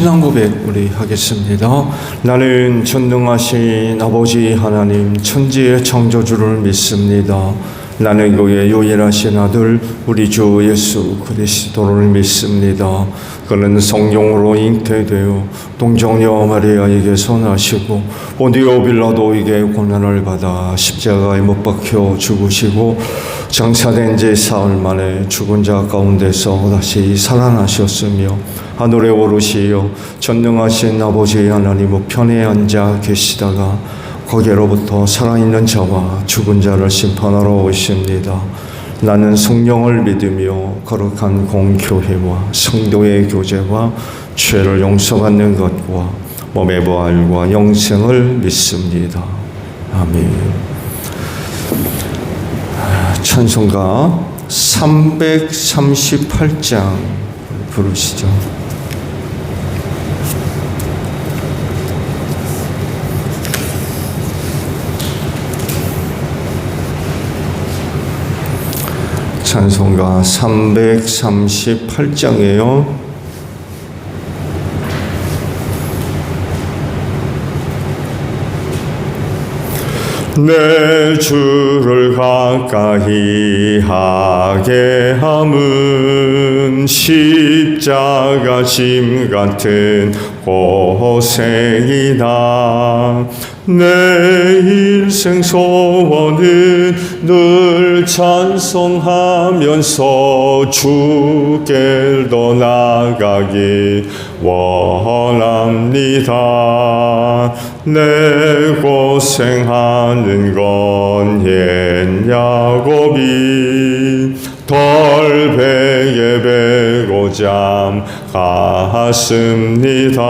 신앙 고백 우리 하겠습니다. 나는 전능하신 아버지 하나님 천지의 창조주를 믿습니다. 나는 그의 유일하신 아들 우리 주 예수 그리스도를 믿습니다. 그는 성령으로 잉태되어 동정녀 마리아에게서 나시고 본디오 빌라도에게 고난을 받아 십자가에 못 박혀 죽으시고 장사된 지 사흘 만에 죽은 자 가운데서 다시 살아나셨으며 하늘에 오르시어 전능하신 아버지 하나님 우편에 앉아 계시다가 거기로부터 살아있는 자와 죽은 자를 심판하러 오십니다. 나는 성령을 믿으며 거룩한 공교회와 성도의 교제와 죄를 용서받는 것과 몸의 부활과 영생을 믿습니다. 아멘. 찬송가 338장 부르시죠. 찬송가 338장이에요. 내 주를 가까이 하게 함은 십자가 짐 같은 고생이다. 내 일생 소원은 늘 찬송하면서 주께 더 나아가기 원합니다. 내 고생하는 건 옛 야곱이 덜배에 베고 잠 갔습니다.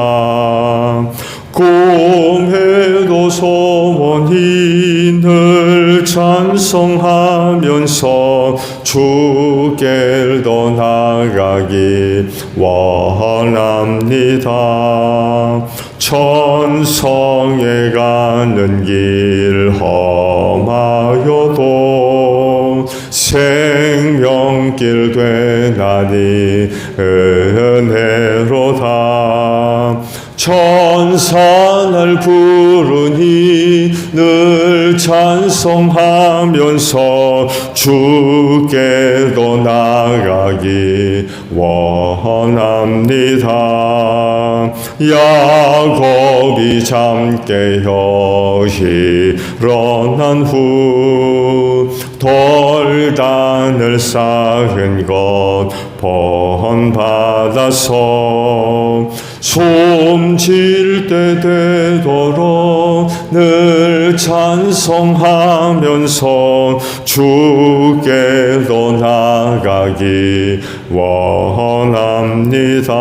꿈에도 소원이 늘 찬송하면서 주께 더 나아가기 원합니다. 천성에 가는 길 험하여도 생명길 되나니 은혜로다. 천사 날 부르니 늘 찬송하면서 주께 더 나아가기 원합니다. 야곱이 잠 깨어 일어난 후 돌단을 쌓은 것 본받아서 숨질 때 되도록 늘 찬송하면서 주께 더 나아가기 원합니다.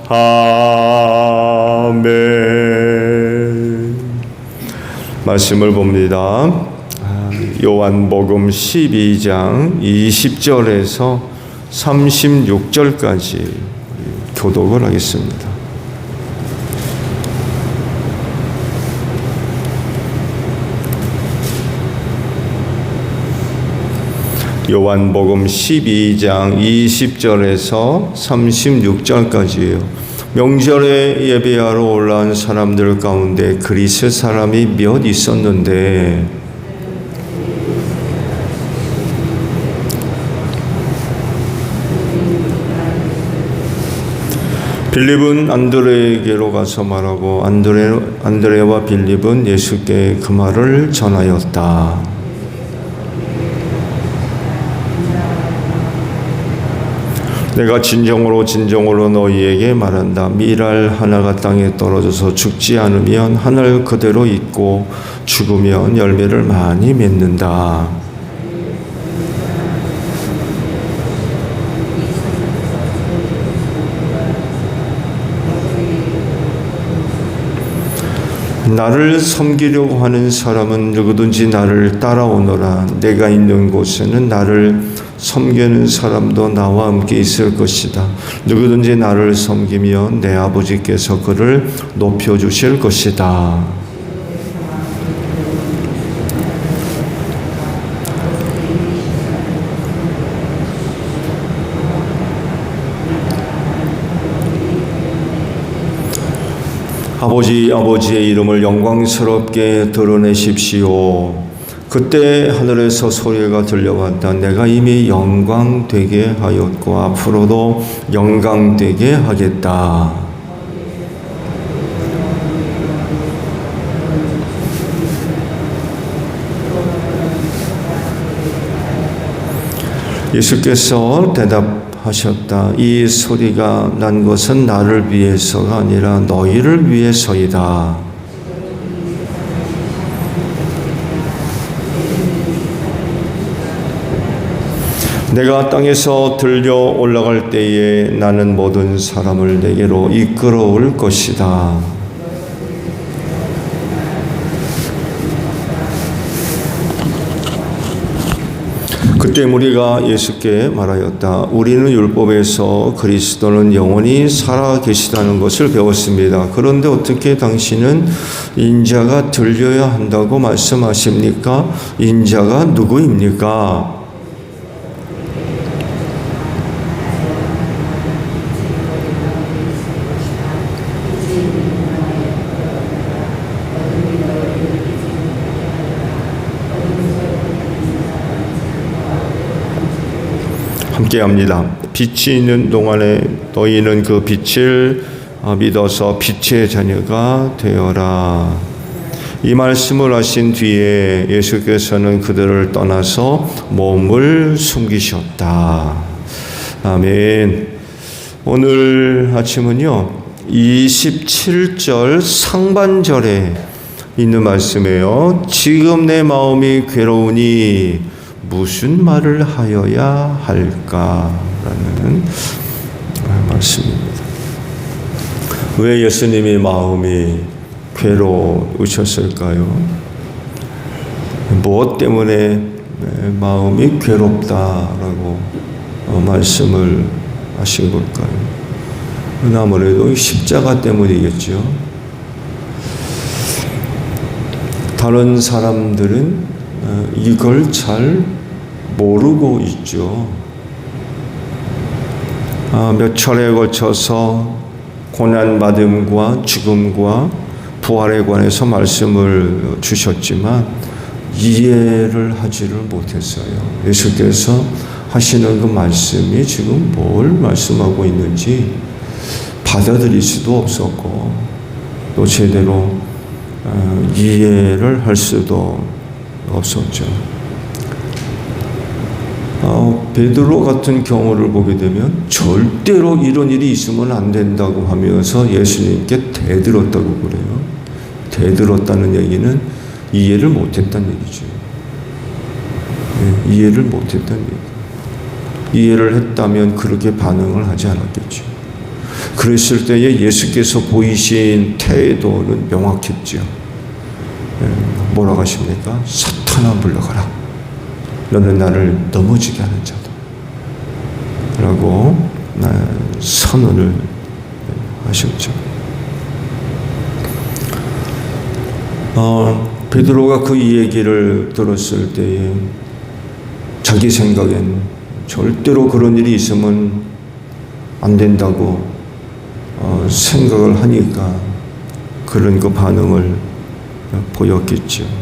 아멘. 말씀을 봅니다. 요한복음 12장 20절에서 36절까지 교독을 하겠습니다. 요한복음 12장 20절에서 36절까지예요. 명절에 예배하러 올라온 사람들 가운데 그리스 사람이 몇 있었는데 빌립은 안드레에게로 가서 말하고 안드레와 빌립은 예수께 그 말을 전하였다. 내가 진정으로 너희에게 말한다. 밀알 하나가 땅에 떨어져서 죽지 않으면 하늘 그대로 있고 죽으면 열매를 많이 맺는다. 나를 섬기려고 하는 사람은 누구든지 나를 따라오너라. 내가 있는 곳에는 나를 섬기는 사람도 나와 함께 있을 것이다. 누구든지 나를 섬기면 내 아버지께서 그를 높여주실 것이다. 아버지의 이름을 영광스럽게 드러내십시오. 그때 하늘에서 소리가 들려왔다. 내가 이미 영광되게 하였고 앞으로도 영광되게 하겠다. 예수께서 대답하셨다. 이 소리가 난 것은 나를 위해서가 아니라 너희를 위해서이다. 내가 땅에서 들려 올라갈 때에 나는 모든 사람을 내게로 이끌어올 것이다. 그때 무리가 예수께 말하였다. 우리는 율법에서 그리스도는 영원히 살아 계시다는 것을 배웠습니다. 그런데 어떻게 당신은 인자가 들려야 한다고 말씀하십니까? 인자가 누구입니까? 함께합니다. 빛이 있는 동안에 너희는 그 빛을 믿어서 빛의 자녀가 되어라. 이 말씀을 하신 뒤에 예수께서는 그들을 떠나서 몸을 숨기셨다. 아멘. 오늘 아침은요 27절 상반절에 있는 말씀이에요. 지금 내 마음이 괴로우니 무슨 말을 하여야 할까라는 말씀입니다. 왜 예수님이 마음이 괴로우셨을까요? 무엇 때문에 마음이 괴롭다라고 말씀을 하신 걸까요? 아무래도 십자가 때문이겠죠. 다른 사람들은 이걸 잘 모르고 있죠. 몇 차례에 걸쳐서 고난받음과 죽음과 부활에 관해서 말씀을 주셨지만 이해를 하지를 못했어요. 예수께서 하시는 그 말씀이 지금 뭘 말씀하고 있는지 받아들일 수도 없었고 또 제대로 이해를 할 수도 없었죠. 베드로 같은 경우를 보게 되면 절대로 이런 일이 있으면 안 된다고 하면서 예수님께 대들었다고 그래요. 대들었다는 얘기는 이해를 못했다는 얘기죠. 네, 이해를 못했다는 얘기. 이해를 했다면 그렇게 반응을 하지 않았겠죠. 그랬을 때에 예수께서 보이신 태도는 명확했죠. 뭐라고 하십니까? 사탄아 물러가라. 너는 나를 넘어지게 하는 자다. 라고 선언을 하셨죠. 베드로가 그 얘기를 들었을 때에 자기 생각엔 절대로 그런 일이 있으면 안 된다고 생각을 하니까 그런 그 반응을 보였겠죠.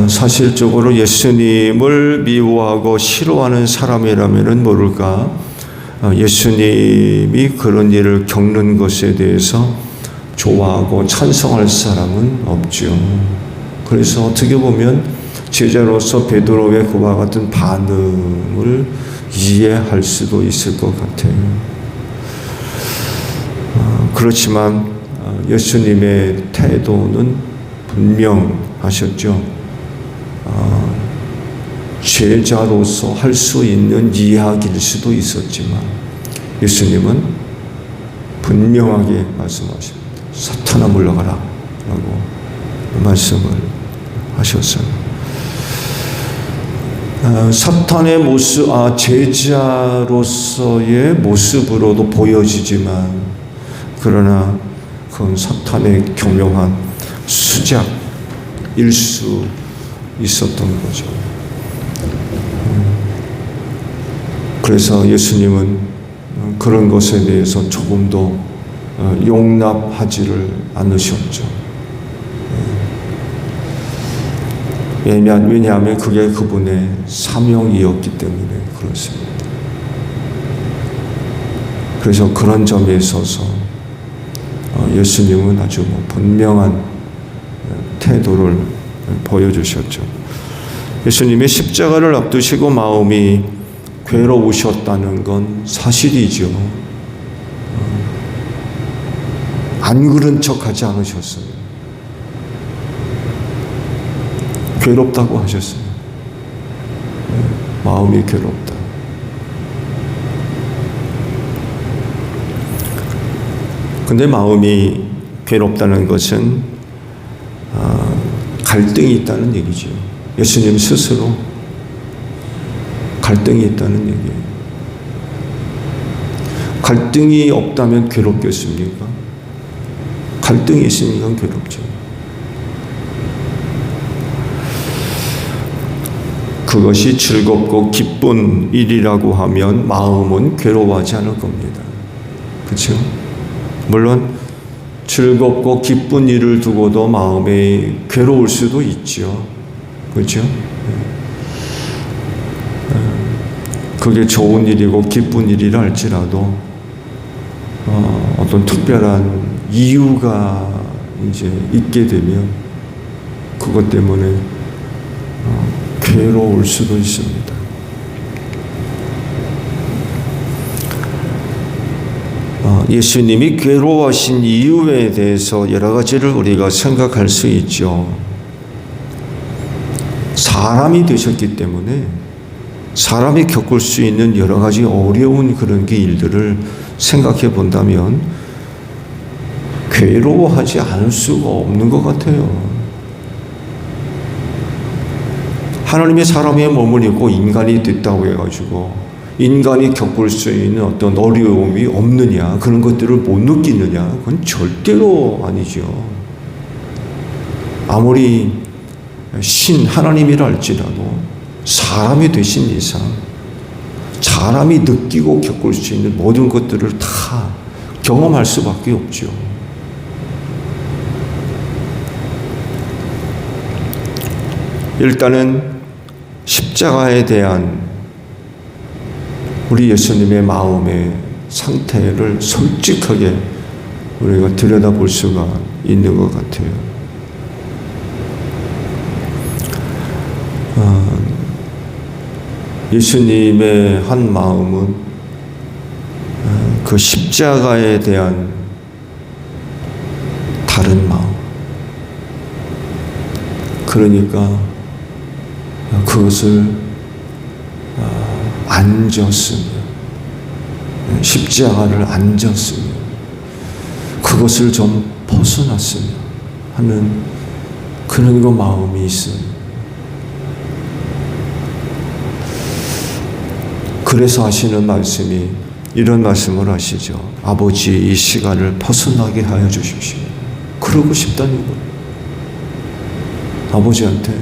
사실적으로 예수님을 미워하고 싫어하는 사람이라면 모를까 예수님이 그런 일을 겪는 것에 대해서 좋아하고 찬성할 사람은 없죠. 그래서 어떻게 보면 제자로서 베드로의 그와 같은 반응을 이해할 수도 있을 것 같아요. 그렇지만 예수님의 태도는 분명하셨죠. 제자로서 할 수 있는 이야기일 수도 있었지만 예수님은 분명하게 말씀하십니다. 사탄아 물러가라 라고 말씀을 하셨어요. 사탄의 모습, 제자로서의 모습으로도 보여지지만 그러나 그건 사탄의 교묘한 수작일 수 있었던 거죠. 그래서 예수님은 그런 것에 대해서 조금도 용납하지를 않으셨죠. 왜냐하면 그게 그분의 사명이었기 때문에 그렇습니다. 그래서 그런 점에 있어서 예수님은 아주 분명한 태도를 보여주셨죠. 예수님이 십자가를 앞두시고 마음이 괴로우셨다는 건 사실이죠. 안 그런 척하지 않으셨어요. 괴롭다고 하셨어요. 마음이 괴롭다. 근데 마음이 괴롭다는 것은 갈등이 있다는 얘기죠. 예수님 스스로 갈등이 있다는 얘기예요. 갈등이 없다면 괴롭겠습니까? 갈등이 있으니까 괴롭죠. 그것이 즐겁고 기쁜 일이라고 하면 마음은 괴로워하지 않을 겁니다. 그렇죠? 물론 즐겁고 기쁜 일을 두고도 마음이 괴로울 수도 있죠. 그렇죠? 그게 좋은 일이고 기쁜 일이라 할지라도 어떤 특별한 이유가 이제 있게 되면 그것 때문에 괴로울 수도 있습니다. 예수님이 괴로워하신 이유에 대해서 여러 가지를 우리가 생각할 수 있죠. 사람이 되셨기 때문에 사람이 겪을 수 있는 여러 가지 어려운 그런 일들을 생각해 본다면 괴로워하지 않을 수가 없는 것 같아요. 하나님의 사람의 몸을 입고 인간이 됐다고 해가지고 인간이 겪을 수 있는 어떤 어려움이 없느냐, 그런 것들을 못 느끼느냐, 그건 절대로 아니죠. 아무리 하나님이라 할지라도 사람이 되신 이상 사람이 느끼고 겪을 수 있는 모든 것들을 다 경험할 수밖에 없죠. 일단은 십자가에 대한 우리 예수님의 마음의 상태를 솔직하게 우리가 들여다볼 수가 있는 것 같아요. 예수님의 한 마음은 그 십자가에 대한 다른 마음. 그러니까 그것을 앉았으며, 십자가를 앉았으며, 그것을 좀 벗어났으며 하는 그런 그 마음이 있어요. 그래서 하시는 말씀이 이런 말씀을 하시죠. 아버지, 이 시간을 벗어나게 하여 주십시오. 그러고 싶다는 거예요. 아버지한테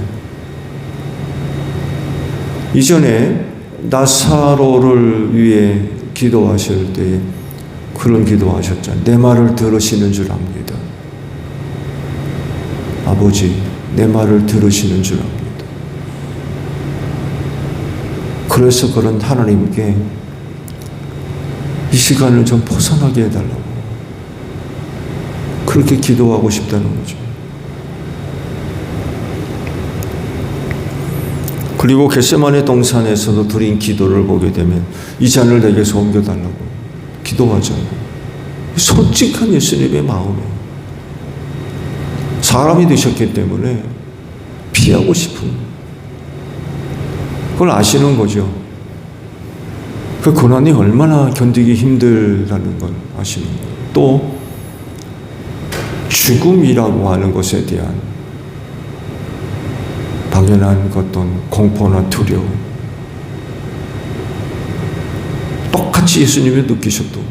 이전에 나사로를 위해 기도하실 때 그런 기도하셨잖아요. 내 말을 들으시는 줄 압니다. 아버지, 내 말을 들으시는 줄 압니다. 그래서 그런 하나님께 이 시간을 좀 벗어나게 해달라고 그렇게 기도하고 싶다는 거죠. 그리고 겟세마네 동산에서도 드린 기도를 보게 되면 이 잔을 내게서 옮겨달라고 기도하잖아요. 솔직한 예수님의 마음에 사람이 되셨기 때문에 피하고 싶은 그걸 아시는 거죠. 그 고난이 얼마나 견디기 힘들다는 걸 아시는 거예요. 또 죽음이라고 하는 것에 대한 당연한 어떤 공포나 두려움, 똑같이 예수님이 느끼셨던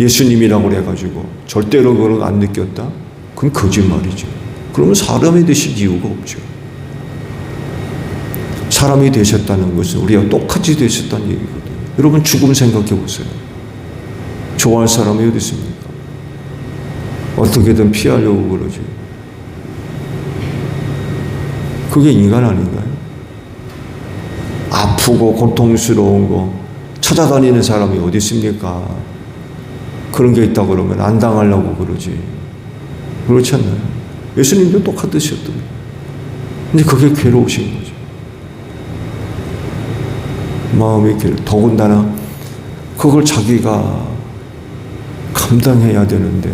예수님이라고 해가지고 절대로 그걸 안 느꼈다? 그건 거짓말이죠. 그러면 사람이 되실 이유가 없죠. 사람이 되셨다는 것은 우리가 똑같이 되셨다는 얘기거든요. 여러분 죽음 생각해 보세요. 좋아할 사람이 어디 있습니까? 어떻게든 피하려고 그러지. 그게 인간 아닌가요? 아프고 고통스러운 거 찾아다니는 사람이 어디 있습니까? 그런 게 있다 그러면 안 당하려고 그러지. 그렇지 않나요? 예수님도 똑같으셨더니. 근데 그게 괴로우신 거죠. 마음이 더군다나 그걸 자기가 감당해야 되는데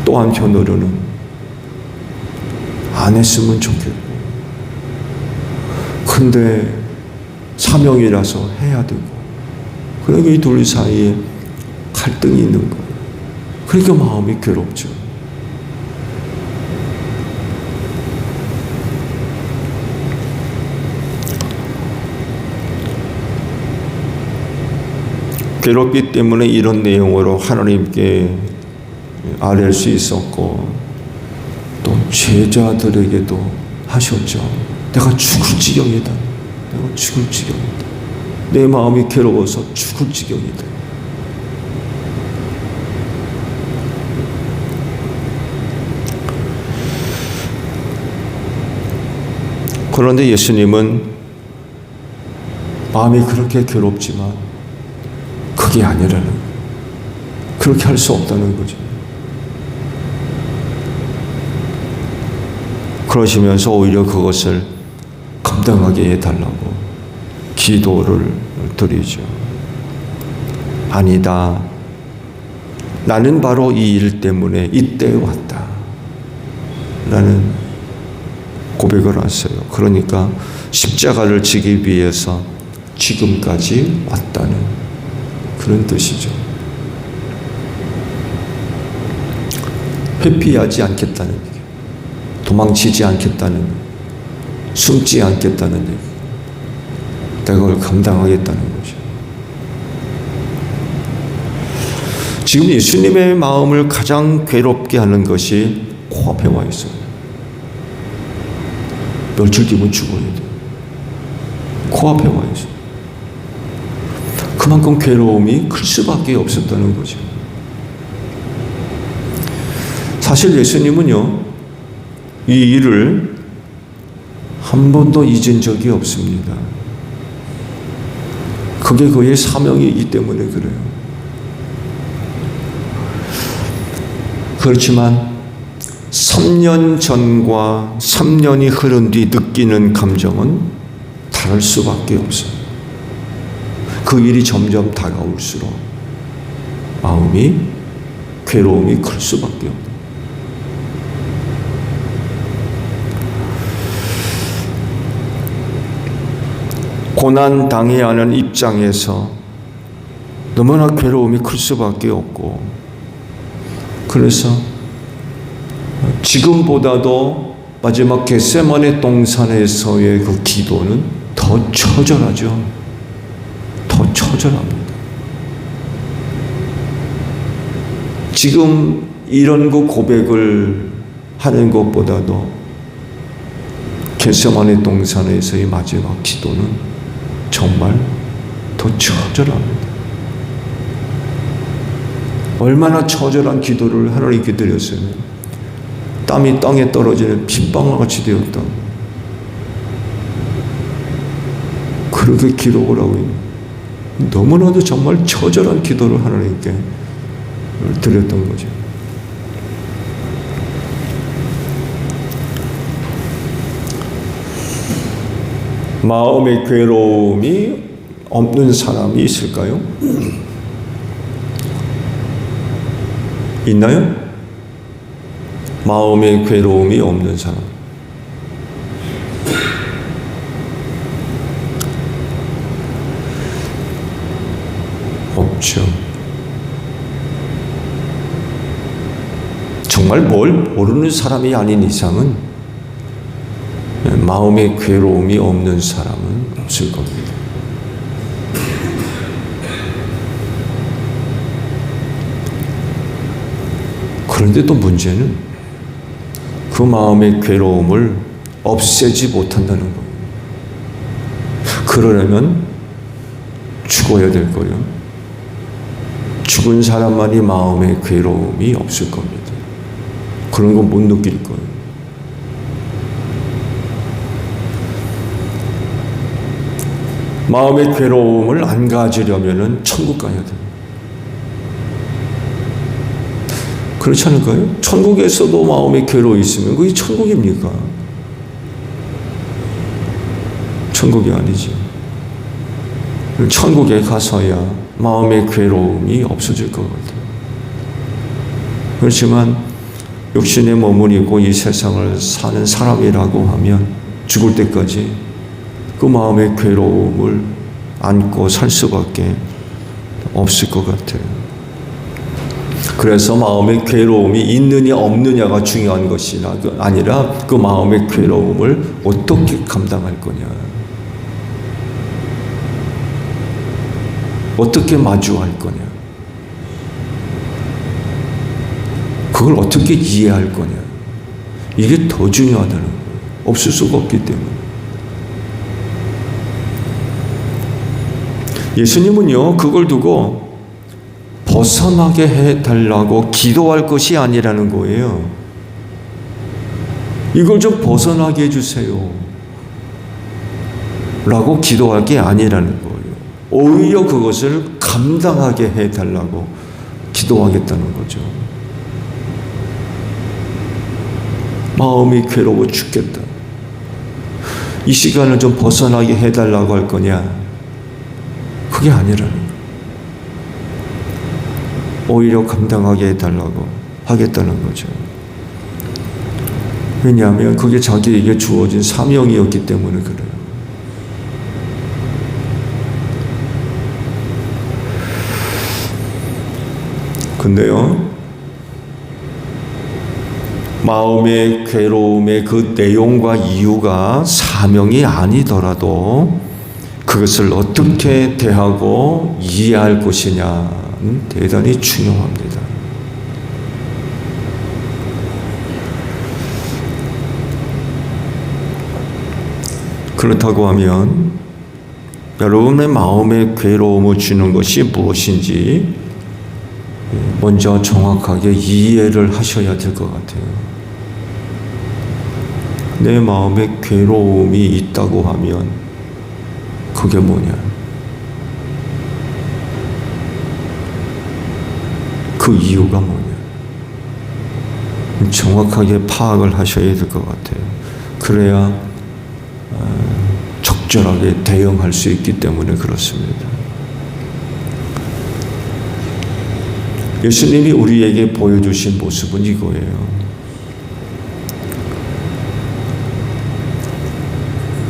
또 한편으로는 안 했으면 좋겠고 근데 사명이라서 해야 되고 그러니까 이 둘 사이에 갈등이 있는 거예요. 그러니까 마음이 괴롭죠. 괴롭기 때문에 이런 내용으로 하나님께 아뢰 수 있었고 또 제자들에게도 하셨죠. 내가 죽을 지경이다. 내가 죽을 지경이다. 내 마음이 괴로워서 죽을 지경이다. 그런데 예수님은 마음이 그렇게 괴롭지만 그게 아니라는 거예요. 그렇게 할 수 없다는 거죠. 그러시면서 오히려 그것을 감당하게 해달라고 기도를 드리죠. 아니다. 나는 바로 이 일 때문에 이때에 왔다. 라는 고백을 하세요. 그러니까 십자가를 지기 위해서 지금까지 왔다는 그런 뜻이죠. 회피하지 않겠다는 얘기. 도망치지 않겠다는 얘기. 숨지 않겠다는 얘기. 내가 그걸 감당하겠다는 거죠. 지금 예수님의 마음을 가장 괴롭게 하는 것이 코앞에 와 있어요. 며칠 뒤면 죽어야 돼요. 코앞에 와 있어요. 그만큼 괴로움이 클 수밖에 없었다는 거죠. 사실 예수님은요, 이 일을 한 번도 잊은 적이 없습니다. 그게 그의 사명이기 때문에 그래요. 그렇지만 3년 전과 3년이 흐른 뒤 느끼는 감정은 다를 수밖에 없어요. 그 일이 점점 다가올수록 마음이 괴로움이 클 수밖에 없어요. 고난 당해야 하는 입장에서 너무나 괴로움이 클 수밖에 없고, 그래서 지금보다도 마지막 겟세마네 동산에서의 그 기도는 더 처절하죠. 더 처절합니다. 지금 이런 그 고백을 하는 것보다도 겟세마네 동산에서의 마지막 기도는 정말 더 처절합니다. 얼마나 처절한 기도를 하나님께 드렸으면 땀이 땅에 떨어지는 핏방울같이 되었다. 그렇게 기록을 하고 있는, 너무나도 정말 처절한 기도를 하나님께 드렸던 거죠. 마음의 괴로움이 없는 사람이 있을까요? 있나요? 마음의 괴로움이 없는 사람. 없죠. 정말 뭘 모르는 사람이 아닌 이상은 마음의 괴로움이 없는 사람은 없을 겁니다. 그런데 또 문제는 그 마음의 괴로움을 없애지 못한다는 거예요. 그러려면 죽어야 될 거예요. 죽은 사람만이 마음의 괴로움이 없을 겁니다. 그런 건 못 느낄 거예요. 마음의 괴로움을 안 가지려면 천국 가야 돼요. 그렇지 않을까요? 천국에서도 마음의 괴로움이 있으면 그게 천국입니까? 천국이 아니지. 천국에 가서야 마음의 괴로움이 없어질 것 같아요. 그렇지만 육신에 머무르고 이 세상을 사는 사람이라고 하면 죽을 때까지 그 마음의 괴로움을 안고 살 수밖에 없을 것 같아요. 그래서 마음의 괴로움이 있느냐 없느냐가 중요한 것이 아니라 그 마음의 괴로움을 어떻게 감당할 거냐, 어떻게 마주할 거냐, 그걸 어떻게 이해할 거냐, 이게 더 중요하다는 거예요. 없을 수가 없기 때문에. 예수님은요, 그걸 두고 벗어나게 해달라고 기도할 것이 아니라는 거예요. 이걸 좀 벗어나게 해주세요 라고 기도할 게 아니라는 거예요. 오히려 그것을 감당하게 해달라고 기도하겠다는 거죠. 마음이 괴로워 죽겠다. 이 시간을 좀 벗어나게 해달라고 할 거냐? 그게 아니라는 거예요. 오히려 감당하게 해달라고 하겠다는 거죠. 왜냐하면 그게 자기에게 주어진 사명이었기 때문에 그래요. 근데요, 마음의 괴로움의 그 내용과 이유가 사명이 아니더라도 그것을 어떻게 대하고 이해할 것이냐는 대단히 중요합니다. 그렇다고 하면 여러분의 마음에 괴로움을 주는 것이 무엇인지 먼저 정확하게 이해를 하셔야 될 것 같아요. 내 마음에 괴로움이 있다고 하면 그게 뭐냐? 그 이유가 뭐냐? 정확하게 파악을 하셔야 될 것 같아요. 그래야 적절하게 대응할 수 있기 때문에 그렇습니다. 예수님이 우리에게 보여주신 모습은 이거예요.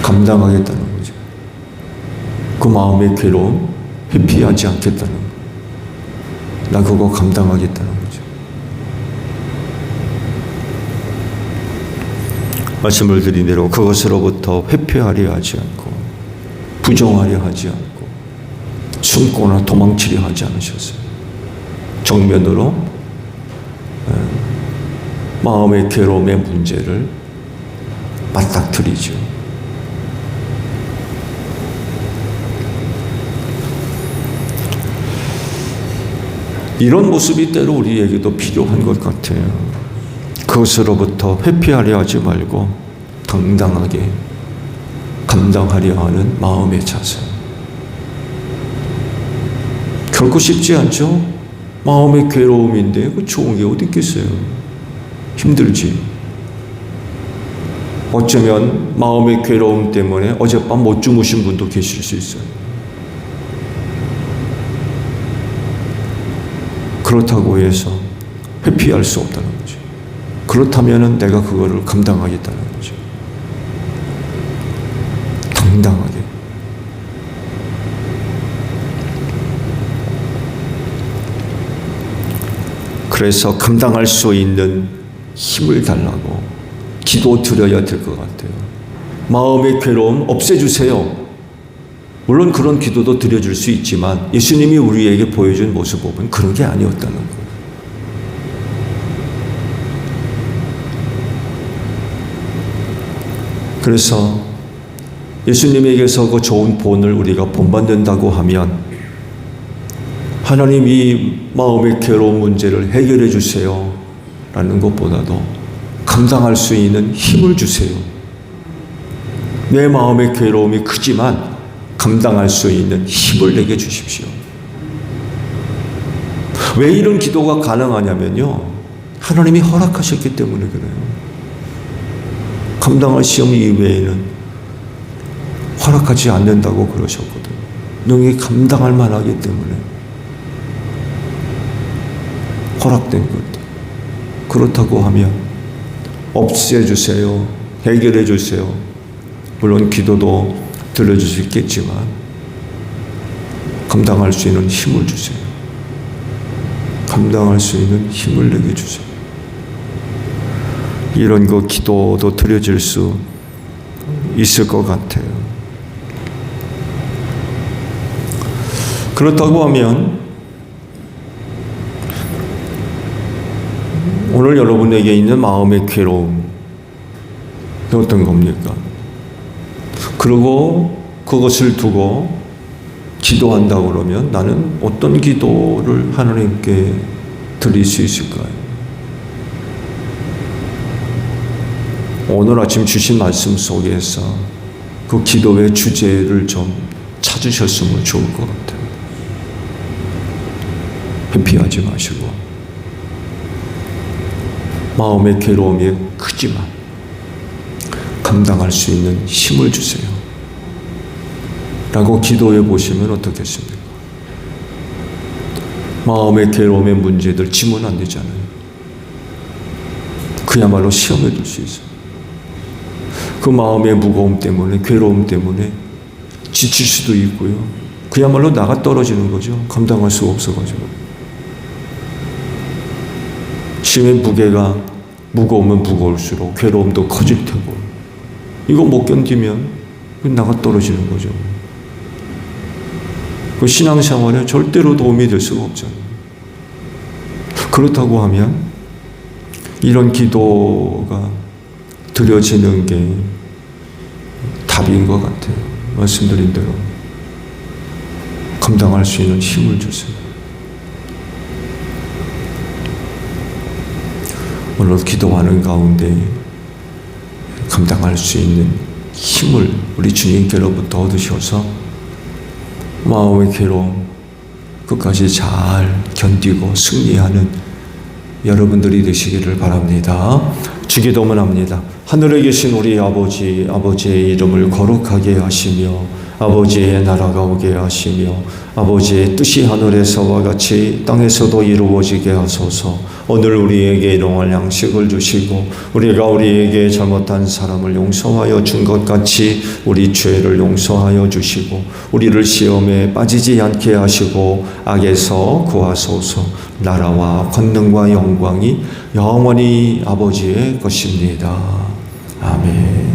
감당하겠다는 거죠. 그 마음의 괴로움 회피하지 않겠다는 거. 나 그거 감당하겠다는 거죠. 말씀을 드린 대로 그것으로부터 회피하려 하지 않고 부정하려 하지 않고 숨거나 도망치려 하지 않으셨어요. 정면으로 마음의 괴로움의 문제를 맞닥뜨리죠. 이런 모습이 때로 우리에게도 필요한 것 같아요. 그것으로부터 회피하려 하지 말고 당당하게 감당하려 하는 마음의 자세. 결코 쉽지 않죠? 마음의 괴로움인데 그 좋은 게 어디 있겠어요? 힘들지. 어쩌면 마음의 괴로움 때문에 어젯밤 못 주무신 분도 계실 수 있어요. 그렇다고 해서 회피할 수 없다는 거죠. 그렇다면 내가 그거를 감당하겠다는 거죠. 당당하게. 그래서 감당할 수 있는 힘을 달라고 기도 드려야 될 것 같아요. 마음의 괴로움 없애주세요. 물론 그런 기도도 드려줄 수 있지만 예수님이 우리에게 보여준 모습 보면 그런 게 아니었다는 거예요. 그래서 예수님에게서 그 좋은 본을 우리가 본받는다고 하면 하나님 이 마음의 괴로운 문제를 해결해 주세요 라는 것보다도 감당할 수 있는 힘을 주세요. 내 마음의 괴로움이 크지만 감당할 수 있는 힘을 내게 주십시오. 왜 이런 기도가 가능하냐면요, 하나님이 허락하셨기 때문에 그래요. 감당할 시험 이외에는 허락하지 않는다고 그러셨거든요. 너희 감당할 만하기 때문에 허락된 것들. 그렇다고 하면 없애주세요, 해결해 주세요. 물론 기도도 들려줄 수 있겠지만 감당할 수 있는 힘을 주세요. 감당할 수 있는 힘을 내게 주세요. 이런 거 기도도 드려질 수 있을 것 같아요. 그렇다고 하면 오늘 여러분에게 있는 마음의 괴로움 어떤 겁니까? 그리고 그것을 두고 기도한다 그러면 나는 어떤 기도를 하나님께 드릴 수 있을까요? 오늘 아침 주신 말씀 속에서 그 기도의 주제를 좀 찾으셨으면 좋을 것 같아요. 회피하지 마시고 마음의 괴로움이 크지만 감당할 수 있는 힘을 주세요 라고 기도해 보시면 어떻겠습니까? 마음의 괴로움의 문제들 지면 안 되잖아요. 그야말로 시험해 줄 수 있어요. 그 마음의 무거움 때문에, 괴로움 때문에 지칠 수도 있고요. 그야말로 나가 떨어지는 거죠. 감당할 수가 없어가지고. 시험의 무게가 무거우면 무거울수록 괴로움도 커질 테고, 이거 못 견디면 나가 떨어지는 거죠. 그 신앙생활에 절대로 도움이 될 수가 없잖아요. 그렇다고 하면 이런 기도가 드려지는 게 답인 것 같아요. 말씀드린 대로 감당할 수 있는 힘을 주세요. 오늘 기도하는 가운데 감당할 수 있는 힘을 우리 주님께로부터 얻으셔서 마음의 괴로움 끝까지 잘 견디고 승리하는 여러분들이 되시기를 바랍니다. 주기도문 합니다. 하늘에 계신 우리 아버지, 아버지의 이름을 거룩하게 하시며 아버지의 나라가 오게 하시며 아버지의 뜻이 하늘에서와 같이 땅에서도 이루어지게 하소서. 오늘 우리에게 일용할 양식을 주시고 우리가 우리에게 잘못한 사람을 용서하여 준 것 같이 우리 죄를 용서하여 주시고 우리를 시험에 빠지지 않게 하시고 악에서 구하소서. 나라와 권능과 영광이 영원히 아버지의 것입니다. 아멘.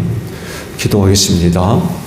기도하겠습니다.